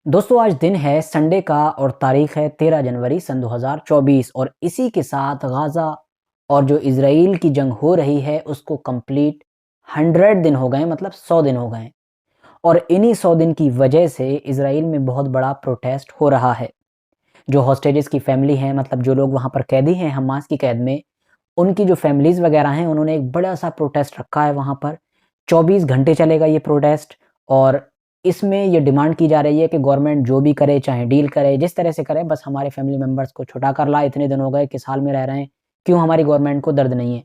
दोस्तों आज दिन है संडे का और तारीख है 13 जनवरी सन 2024 और इसी के साथ गाज़ा और जो इज़राइल की जंग हो रही है उसको कंप्लीट 100 दिन हो गए मतलब 100 दिन हो गए और इन्हीं 100 दिन की वजह से इज़राइल में बहुत बड़ा प्रोटेस्ट हो रहा है। जो हॉस्टेजेस की फैमिली हैं मतलब जो लोग वहाँ पर कैदी हैं हमास की कैद में, उनकी जो फैमिलीज़ वगैरह हैं उन्होंने एक बड़ा-सा प्रोटेस्ट रखा है वहाँ पर। 24 घंटे चलेगा ये प्रोटेस्ट और इसमें ये डिमांड की जा रही है कि गवर्नमेंट जो भी करे, चाहे डील करे, जिस तरह से करे बस हमारे फैमिली मेंबर्स को छुटा कर लाए। इतने दिन हो गए, किस हाल में रह रहे हैं, क्यों हमारी गवर्नमेंट को दर्द नहीं है।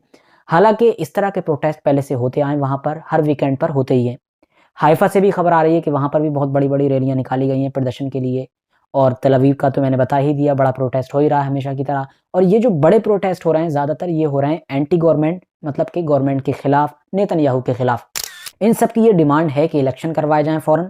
हालाँकि इस तरह के प्रोटेस्ट पहले से होते आए हैं वहाँ पर, हर वीकेंड पर होते ही हैं। हाइफ़ा से भी खबर आ रही है कि वहाँ पर भी बहुत बड़ी-बड़ी रैलियाँ निकाली गई हैं प्रदर्शन के लिए और तल अवीव का तो मैंने बता ही दिया, बड़ा प्रोटेस्ट हो ही रहा है हमेशा की तरह। और ये जो बड़े प्रोटेस्ट हो रहे हैं ज़्यादातर ये हो रहे हैं एंटी गवर्नमेंट मतलब कि गवर्नमेंट के खिलाफ, नेतन्याहू के खिलाफ। इन सब की ये डिमांड है कि इलेक्शन करवाए जाएँ फ़ौरन,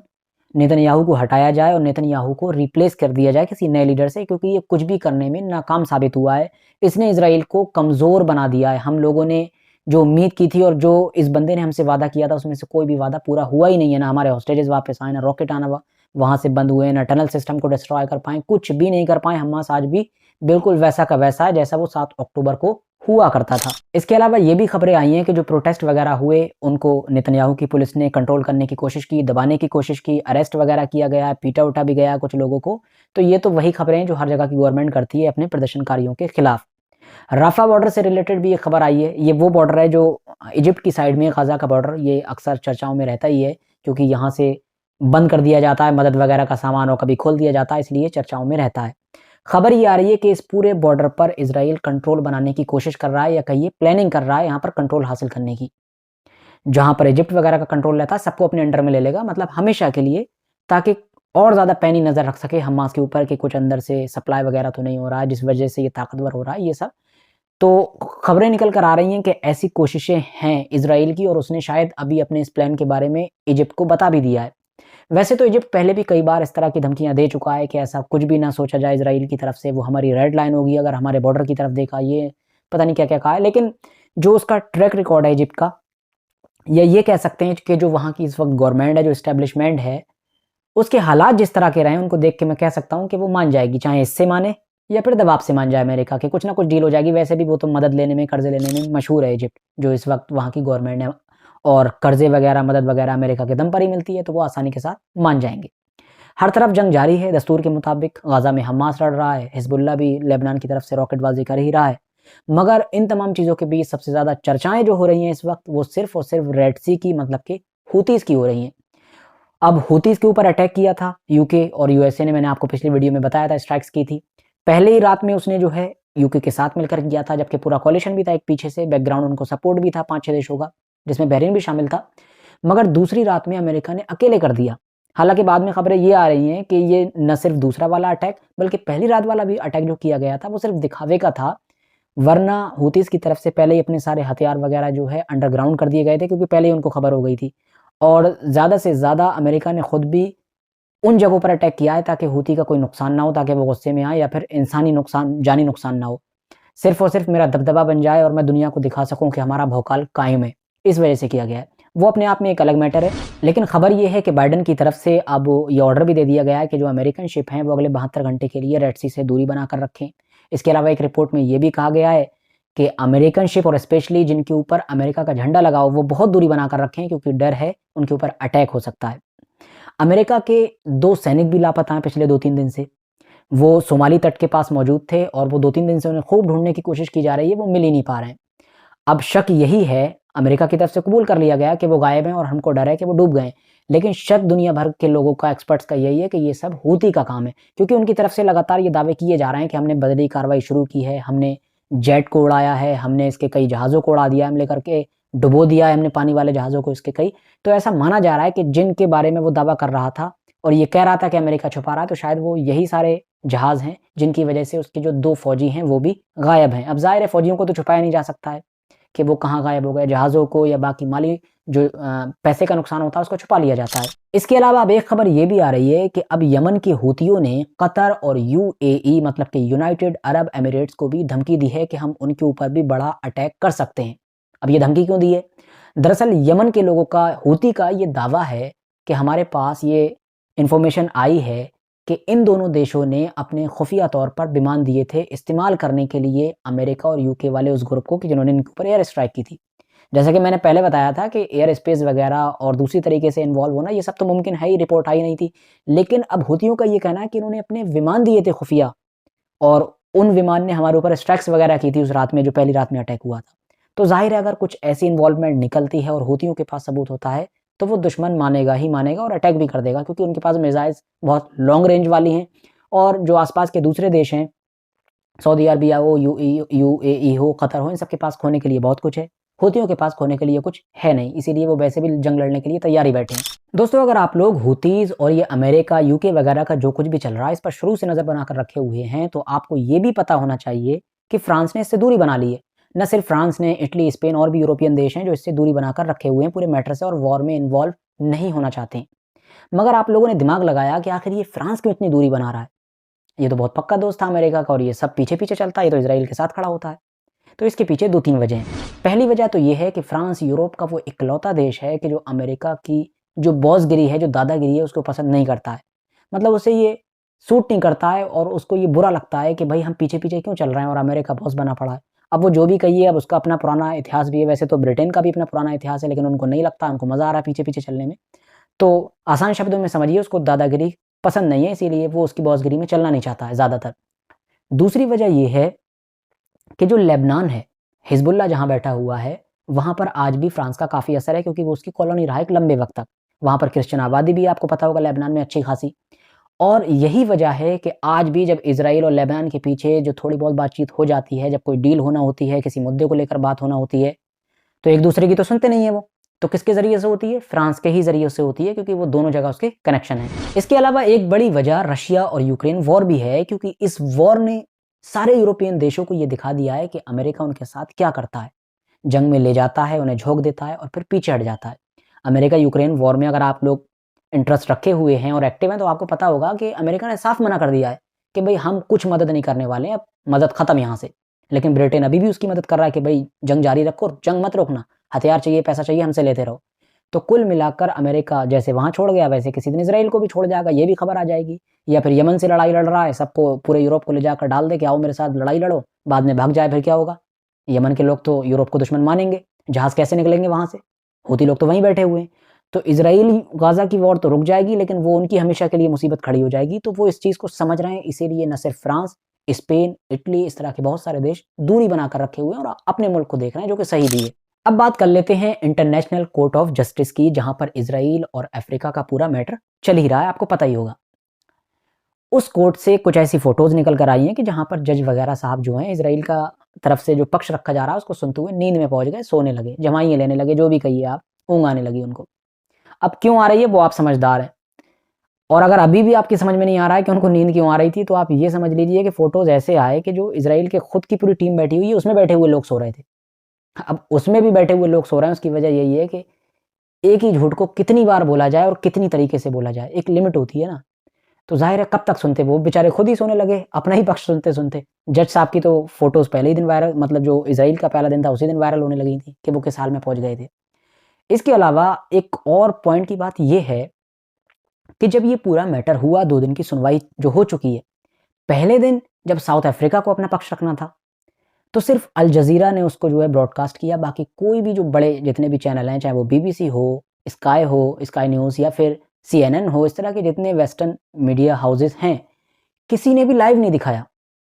नेतन्याहू को हटाया जाए और नेतन्याहू को रिप्लेस कर दिया जाए किसी नए लीडर से, क्योंकि ये कुछ भी करने में नाकाम साबित हुआ है। इसने इज़राइल को कमज़ोर बना दिया है। हम लोगों ने जो उम्मीद की थी और जो इस बंदे ने हमसे वादा किया था उसमें से कोई भी वादा पूरा हुआ ही नहीं है। ना हमारे हॉस्टेजेस वापस आए, ना रॉकेट आना वहाँ से बंद हुए, ना टनल सिस्टम को डिस्ट्रॉय कर पाएँ, कुछ भी नहीं कर पाएँ। हमास आज भी बिल्कुल वैसा का वैसा है जैसा वो 7 अक्टूबर को हुआ करता था। इसके अलावा ये भी खबरें आई हैं कि जो प्रोटेस्ट वगैरह हुए उनको नेतन्याहू की पुलिस ने कंट्रोल करने की कोशिश की, दबाने की कोशिश की, अरेस्ट वगैरह किया गया, पीटा-उटा भी गया कुछ लोगों को। तो ये तो वही खबरें हैं जो हर जगह की गवर्नमेंट करती है अपने प्रदर्शनकारियों के खिलाफ। राफ़ा बॉर्डर से रिलेटेड भी एक खबर आई है। ये वो बॉर्डर है जो इजिप्ट की साइड में, गाज़ा का बॉर्डर, ये अक्सर चर्चाओं में रहता ही है क्योंकि यहाँ से बंद कर दिया जाता है मदद वगैरह का सामान और कभी खोल दिया जाता है, इसलिए चर्चाओं में रहता है। खबर ये आ रही है कि इस पूरे बॉर्डर पर इज़राइल कंट्रोल बनाने की कोशिश कर रहा है या कहिए प्लानिंग कर रहा है यहाँ पर कंट्रोल हासिल करने की। जहाँ पर इजिप्ट वगैरह का कंट्रोल रहता है सबको अपने अंडर में ले लेगा मतलब हमेशा के लिए, ताकि और ज़्यादा पैनी नज़र रख सके हमास के ऊपर कि कुछ अंदर से सप्लाई वगैरह तो नहीं हो रहा है जिस वजह से ये ताकतवर हो रहा है ये सब। तो खबरें निकल कर आ रही हैं कि ऐसी कोशिशें हैं इज़राइल की और उसने शायद अभी अपने इस प्लान के बारे में इजिप्ट को बता भी दिया है। वैसे तो इजिप्ट पहले भी कई बार इस तरह की धमकियाँ दे चुका है कि ऐसा कुछ भी ना सोचा जाए इज़राइल की तरफ से, वो हमारी रेड लाइन होगी अगर हमारे बॉर्डर की तरफ देखा, ये पता नहीं क्या-क्या कहा है। लेकिन जो उसका ट्रैक रिकॉर्ड है इजिप्ट का, या ये कह सकते हैं कि जो वहाँ की इस वक़्त गवर्नमेंट है, जो एस्टेब्लिशमेंट है, उसके हालात जिस तरह के रहे हैं उनको देख के मैं कह सकता हूँ कि वो मान जाएगी, चाहे इससे माने या फिर दबाव से मान जाए अमेरिका के, कुछ ना कुछ डील हो जाएगी। वैसे भी वो तो मदद लेने में, कर्ज़े लेने में मशहूर है इजिप्ट, जो इस वक़्त वहाँ की गवर्नमेंट है और कर्ज़े वगैरह, मदद वगैरह अमेरिका के दम पर ही मिलती है, तो वो आसानी के साथ मान जाएँगे। हर तरफ जंग जारी है दस्तूर के मुताबिक, गाज़ा में हमास लड़ रहा है, हिज़्बुल्लाह भी लेबनान की तरफ से रॉकेटबाज़ी कर ही रहा है। मगर इन तमाम चीज़ों के बीच सबसे ज़्यादा चर्चाएँ जो हो रही हैं इस वक़्त, वो सिर्फ़ और सिर्फ़ रेड सी की मतलब कि हूतीज़ की हो रही हैं। अब हूतीज़ के ऊपर अटैक किया था यूके और यूएसए ने, मैंने आपको पिछली वीडियो में बताया था, स्ट्राइक्स की थी। पहले ही रात में उसने जो है यूके के साथ मिलकर किया था, जबकि पूरा कोलिशन भी था एक पीछे से, बैकग्राउंड उनको सपोर्ट भी था 5-6 देशों का, जिसमें बहरीन भी शामिल था। मगर दूसरी रात में अमेरिका ने अकेले कर दिया। हालाँकि बाद में खबरें ये आ रही हैं कि ये न सिर्फ़ दूसरा वाला अटैक, बल्कि पहली रात वाला भी अटैक जो किया गया था, वो सिर्फ़ दिखावे का था। वरना हूतीज़ की तरफ से पहले ही अपने सारे हथियार वगैरह जो है अंडरग्राउंड कर दिए गए थे, क्योंकि पहले ही उनको खबर हो गई थी। और ज़्यादा से ज़्यादा अमेरिका ने खुद भी उन जगहों पर अटैक किया है ताकि हूती का कोई नुकसान ना हो, ताकि वो गुस्से में आए या फिर इंसानी नुकसान, जानी नुकसान ना हो। सिर्फ़ और सिर्फ़ मेरा दबदबा बन जाए और मैं दुनिया को दिखा सकूँ कि हमारा भौकाल कायम है, इस वजह से किया गया है। वो अपने आप में एक अलग मैटर है। लेकिन खबर ये है कि बाइडेन की तरफ से अब ये ऑर्डर भी दे दिया गया है कि जो अमेरिकन शिप हैं वो अगले 72 घंटे के लिए रेड सी से दूरी बनाकर रखें। इसके अलावा एक रिपोर्ट में ये भी कहा गया है कि अमेरिकन शिप और स्पेशली जिनके ऊपर अमेरिका का झंडा लगा हो, वो बहुत दूरी बनाकर रखें, क्योंकि डर है उनके ऊपर अटैक हो सकता है। अमेरिका के 2 सैनिक भी लापता हैं पिछले 2-3 दिन से। वो सोमाली तट के पास मौजूद थे और वो 2-3 दिन से उन्हें खूब ढूँढने की कोशिश की जा रही है, वो मिल ही नहीं पा रहे हैं। अब शक यही है, अमेरिका की तरफ से कबूल कर लिया गया कि वो गायब हैं और हमको डर है कि वो डूब गए हैं। लेकिन शक दुनिया भर के लोगों का, एक्सपर्ट्स का यही है कि ये सब हूती का काम है, क्योंकि उनकी तरफ से लगातार ये दावे किए जा रहे हैं कि हमने बदली कार्रवाई शुरू की है, हमने जेट को उड़ाया है, हमने इसके कई जहाज़ों को उड़ा दिया, हमने करके डुबो दिया है हमने पानी वाले जहाज़ों को इसके कई। तो ऐसा माना जा रहा है कि जिनके बारे में वो दावा कर रहा था और ये कह रहा था कि अमेरिका छुपा रहा है, तो शायद वो यही सारे जहाज़ हैं जिनकी वजह से उसके जो 2 फौजी हैं वो भी गायब हैं। अब ज़ाहिर है फौजियों को तो छुपाया नहीं जा सकता है कि वो कहाँ गायब हो गए, जहाज़ों को या बाकी माली जो पैसे का नुकसान होता है उसको छुपा लिया जाता है। इसके अलावा अब एक खबर ये भी आ रही है कि अब यमन के हूतियों ने कतर और यूएई मतलब कि यूनाइटेड अरब एमिरेट्स को भी धमकी दी है कि हम उनके ऊपर भी बड़ा अटैक कर सकते हैं। अब ये धमकी क्यों दी है? दरअसल यमन के लोगों का, हूती का ये दावा है कि हमारे पास ये इन्फॉर्मेशन आई है कि इन दोनों देशों ने अपने खुफिया तौर पर विमान दिए थे इस्तेमाल करने के लिए अमेरिका और यूके वाले उस ग्रुप को, कि जिन्होंने इनके ऊपर एयर स्ट्राइक की थी। जैसा कि मैंने पहले बताया था कि एयर स्पेस वगैरह और दूसरी तरीके से इन्वॉल्व होना ये सब तो मुमकिन है ही, रिपोर्ट आई नहीं थी। लेकिन अब हुतियों का ये कहना है कि इन्होंने अपने विमान दिए थे खुफिया, और उन विमान ने हमारे ऊपर स्ट्राइक्स वगैरह की थी उस रात में, जो पहली रात में अटैक हुआ था। तो ज़ाहिर है अगर कुछ ऐसी इन्वॉल्वमेंट निकलती है और हुतियों के पास सबूत होता है, तो वो दुश्मन मानेगा ही मानेगा और अटैक भी कर देगा, क्योंकि उनके पास मिसाइल्स बहुत लॉन्ग रेंज वाली हैं। और जो आसपास के दूसरे देश हैं, सऊदी अरबिया हो, यूएई हो, कतर हो, इन सब के पास खोने के लिए बहुत कुछ है। हुतियों के पास खोने के लिए कुछ है नहीं, इसीलिए वो वैसे भी जंग लड़ने के लिए तैयार ही बैठे हैं। दोस्तों, अगर आप लोग हुतीज़ और ये अमेरिका, यूके वगैरह का जो कुछ भी चल रहा है, इस पर शुरू से नज़र बनाकर रखे हुए हैं, तो आपको ये भी पता होना चाहिए कि फ्रांस ने इससे दूरी बना ली है। न सिर्फ फ्रांस ने, इटली, स्पेन और भी यूरोपियन देश हैं जो इससे दूरी बनाकर रखे हुए हैं पूरे मैटर से, और वॉर में इन्वॉल्व नहीं होना चाहते हैं। मगर आप लोगों ने दिमाग लगाया कि आखिर ये फ्रांस क्यों इतनी दूरी बना रहा है? ये तो बहुत पक्का दोस्त था अमेरिका का, और ये सब पीछे-पीछे चलता है, ये तो इज़राइल के साथ खड़ा होता है। तो इसके पीछे 2-3 वजह हैं। पहली वजह तो ये है कि फ्रांस यूरोप का वो इकलौता देश है कि जो अमेरिका की जो बॉसगिरी है, जो दादागिरी है, उसको पसंद नहीं करता है। मतलब उसे ये सूट नहीं करता है, और उसको ये बुरा लगता है कि भाई हम पीछे-पीछे क्यों चल रहे हैं और अमेरिका बॉस बना पड़ा है। अब वो जो भी कहिए, अब उसका अपना पुराना इतिहास भी है, वैसे तो ब्रिटेन का भी अपना पुराना इतिहास है, लेकिन उनको नहीं लगता, उनको मज़ा आ रहा है पीछे-पीछे चलने में। तो आसान शब्दों में समझिए, उसको दादागिरी पसंद नहीं है, इसीलिए वो उसकी बॉसगिरी में चलना नहीं चाहता है ज़्यादातर। दूसरी वजह ये है कि जो लेबनान है, हिज़्बुल्लाह जहाँ बैठा हुआ है, वहाँ पर आज भी फ्रांस का काफ़ी असर है, क्योंकि वो उसकी कॉलोनी रहा है एक लंबे वक़्त तक। वहाँ पर क्रिश्चियन आबादी भी है, आपको पता होगा लेबनान में अच्छी खासी। और यही वजह है कि आज भी जब इज़राइल और लेबनान के पीछे जो थोड़ी बहुत बातचीत हो जाती है, जब कोई डील होना होती है, किसी मुद्दे को लेकर बात होना होती है, तो एक-दूसरे की तो सुनते नहीं है वो। तो किसके ज़रिए से होती है? फ्रांस के ही ज़रिए से होती है, क्योंकि वो दोनों जगह उसके कनेक्शन हैं। इसके अलावा एक बड़ी वजह रशिया और यूक्रेन वॉर भी है, क्योंकि इस वॉर ने सारे यूरोपियन देशों को ये दिखा दिया है कि अमेरिका उनके साथ क्या करता है। जंग में ले जाता है, उन्हें झोंक देता है और फिर पीछे हट जाता है। अमेरिका यूक्रेन वॉर में अगर आप लोग इंटरेस्ट रखे हुए हैं और एक्टिव हैं, तो आपको पता होगा कि अमेरिका ने साफ मना कर दिया है कि भई हम कुछ मदद नहीं करने वाले हैं, अब मदद खत्म यहाँ से। लेकिन ब्रिटेन अभी भी उसकी मदद कर रहा है कि भई जंग जारी रखो, जंग मत रोकना, हथियार चाहिए, पैसा चाहिए, हमसे लेते रहो। तो कुल मिलाकर अमेरिका जैसे वहाँ छोड़ गया, वैसे किसी दिन इज़राइल को भी छोड़ जाएगा, ये भी खबर आ जाएगी। या फिर यमन से लड़ाई लड़ रहा है, सबको पूरे यूरोप को ले जाकर डाल दे कि आओ मेरे साथ लड़ाई लड़ो, बाद में भाग जाए, फिर क्या होगा? यमन के लोग तो यूरोप को दुश्मन मानेंगे, जहाज़ कैसे निकलेंगे वहाँ से? हूती लोग तो वहीं बैठे हुए हैं। तो इज़राइल गाज़ा की वॉर तो रुक जाएगी, लेकिन वो उनकी हमेशा के लिए मुसीबत खड़ी हो जाएगी। तो वो इस चीज़ को समझ रहे हैं, इसीलिए न सिर्फ फ्रांस, स्पेन, इटली, इस तरह के बहुत सारे देश दूरी बनाकर रखे हुए हैं और अपने मुल्क को देख रहे हैं, जो कि सही भी है। अब बात कर लेते हैं इंटरनेशनल कोर्ट ऑफ जस्टिस की, जहाँ पर इज़राइल और अफ्रीका का पूरा मैटर चल ही रहा है, आपको पता ही होगा। उस कोर्ट से कुछ ऐसी फ़ोटोज़ निकल कर आई हैं कि जहाँ पर जज वगैरह साहब जो हैं, इज़राइल का तरफ से जो पक्ष रखा जा रहा है, उसको सुनते हुए नींद में पहुँच गए, सोने लगे, जमाइयाँ लेने लगे, जो भी कहिए आप, ऊँघ आने लगी उनको। अब क्यों आ रही है, वो आप समझदार हैं। और अगर अभी भी आपकी समझ में नहीं आ रहा है कि उनको नींद क्यों आ रही थी, तो आप ये समझ लीजिए कि फ़ोटोज़ ऐसे आए कि जो इज़राइल के खुद की पूरी टीम बैठी हुई है, उसमें बैठे हुए लोग सो रहे थे। अब उसमें भी बैठे हुए लोग सो रहे हैं, उसकी वजह यही है कि एक ही झूठ को कितनी बार बोला जाए और कितनी तरीके से बोला जाए, एक लिमिट होती है ना। तो ज़ाहिर है कब तक सुनते, वो बेचारे खुद ही सोने लगे, अपना ही पक्ष सुनते-सुनते। जज साहब की तो फ़ोटोज़ पहले ही दिन वायरल, मतलब जो इज़राइल का पहला दिन था, उसी दिन वायरल होने लगी थी कि वो किस हाल में पहुँच गए थे। इसके अलावा एक और पॉइंट की बात ये है कि जब ये पूरा मैटर हुआ, 2 दिन की सुनवाई जो हो चुकी है, पहले दिन जब साउथ अफ्रीका को अपना पक्ष रखना था, तो सिर्फ़ अल जज़ीरा ने उसको जो है ब्रॉडकास्ट किया, बाकी कोई भी जो बड़े जितने भी चैनल हैं, चाहे वो बीबीसी हो, स्काई न्यूज़ या फिर सीएनएन हो, इस तरह के जितने वेस्टर्न मीडिया हाउसेज़ हैं, किसी ने भी लाइव नहीं दिखाया।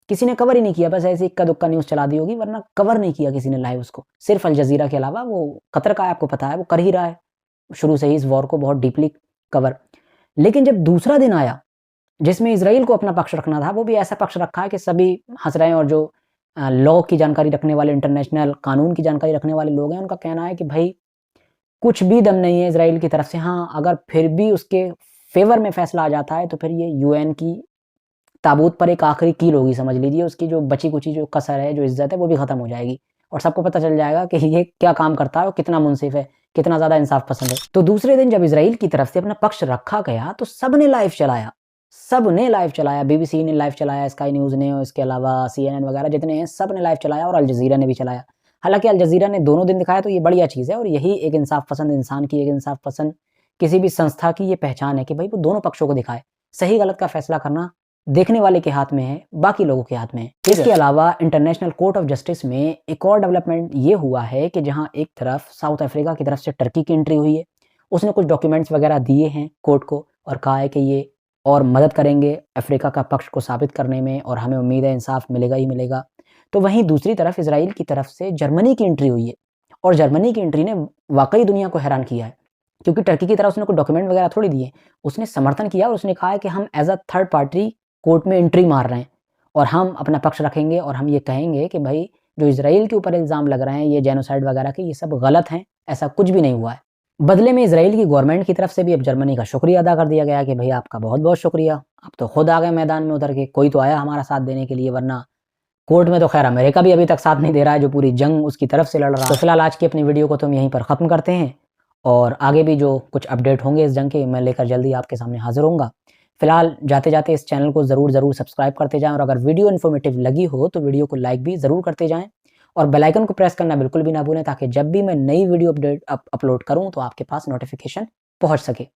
किसी ने कवर ही नहीं किया, बस ऐसे इक्का-दुक्का न्यूज़ चला दी होगी, वरना कवर नहीं किया किसी ने लाइव उसको। सिर्फ़ अल जज़ीरा के अलावा, वो कतर का है, आपको पता है, वो कर ही रहा है, शुरू से ही इस वॉर को बहुत डीपली कवर। लेकिन जब दूसरा दिन आया, जिसमें इज़राइल को अपना पक्ष रखना था, वो भी ऐसा पक्ष रखा है कि सभी हँस रहे हैं, और जो लॉ की जानकारी रखने वाले, इंटरनेशनल कानून की जानकारी रखने वाले लोग हैं, उनका कहना है कि भई कुछ भी दम नहीं है इज़राइल की तरफ से। हाँ, अगर फिर भी उसके फ़ेवर में फ़ैसला आ जाता है, तो फिर ये यूएन की ताबूत पर एक आखिरी कील होगी, समझ लीजिए। उसकी जो बची-कुची जो कसर है, जो इज़्ज़त है, वो भी ख़त्म हो जाएगी, और सबको पता चल जाएगा कि ये क्या काम करता है और कितना मुनसिफ़ है, कितना ज़्यादा इंसाफ़ पसंद है। तो दूसरे दिन जब इज़राइल की तरफ से अपना पक्ष रखा गया, तो सबने लाइव चलाया। सबने लाइव चलाया, बीबीसी ने लाइव चलाया, स्काई न्यूज़ ने, और इसके अलावा सीएनएन वगैरह जितने हैं, सब ने लाइव चलाया, और अल जज़ीरा ने भी चलाया। हालाँकि अल जज़ीरा ने दोनों दिन दिखाया, तो ये बढ़िया चीज़ है, और यही एक इंसाफ़ पसंद इंसान की, एक इंसाफ़ पसंद किसी भी संस्था की ये पहचान है कि भई वो दोनों पक्षों को दिखाए। सही गलत का फैसला करना देखने वाले के हाथ में है, बाकी लोगों के हाथ में है। इसके अलावा इंटरनेशनल कोर्ट ऑफ जस्टिस में एक और डेवलपमेंट ये हुआ है कि जहां एक तरफ साउथ अफ्रीका की तरफ से टर्की की एंट्री हुई है, उसने कुछ डॉक्यूमेंट्स वगैरह दिए हैं कोर्ट को और कहा है कि ये और मदद करेंगे अफ्रीका का पक्ष को साबित करने में और हमें उम्मीद है इंसाफ मिलेगा ही मिलेगा। तो वहीं दूसरी तरफ इजराइल की तरफ से जर्मनी की एंट्री हुई है और जर्मनी की एंट्री ने वाकई दुनिया को हैरान किया है, क्योंकि टर्की की तरफ उसने कोई डॉक्यूमेंट वगैरह थोड़ी दिए, उसने समर्थन किया और उसने कहा है कि हम as a third party court में एंट्री मार रहे हैं और हम अपना पक्ष रखेंगे और हम ये कहेंगे कि भाई जो इजराइल के ऊपर इल्ज़ाम लग रहे हैं ये जेनोसाइड वगैरह के, ये सब गलत हैं, ऐसा कुछ भी नहीं हुआ है। बदले में इजराइल की गवर्नमेंट की तरफ से भी अब जर्मनी का शुक्रिया अदा कर दिया गया कि भाई आपका बहुत बहुत शुक्रिया, आप तो खुद आ गए मैदान में उतर के, कोई तो आया हमारा साथ देने के लिए, वरना कोर्ट में तो खैर अमेरिका भी अभी तक साथ नहीं दे रहा है जो पूरी जंग उसकी तरफ से लड़ रहा है। तो फिलहाल आज की अपनी वीडियो को तो हम यहीं पर ख़त्म करते हैं और आगे भी जो कुछ अपडेट होंगे इस जंग के मैं लेकर जल्दी आपके सामने हाजिर होऊंगा। फिलहाल जाते जाते इस चैनल को ज़रूर सब्सक्राइब करते जाएं और अगर वीडियो इन्फॉर्मेटिव लगी हो तो वीडियो को लाइक भी ज़रूर करते जाएं और बेल आइकन को प्रेस करना बिल्कुल भी ना भूलें ताकि जब भी मैं नई वीडियो अपलोड करूं तो आपके पास नोटिफिकेशन पहुंच सके।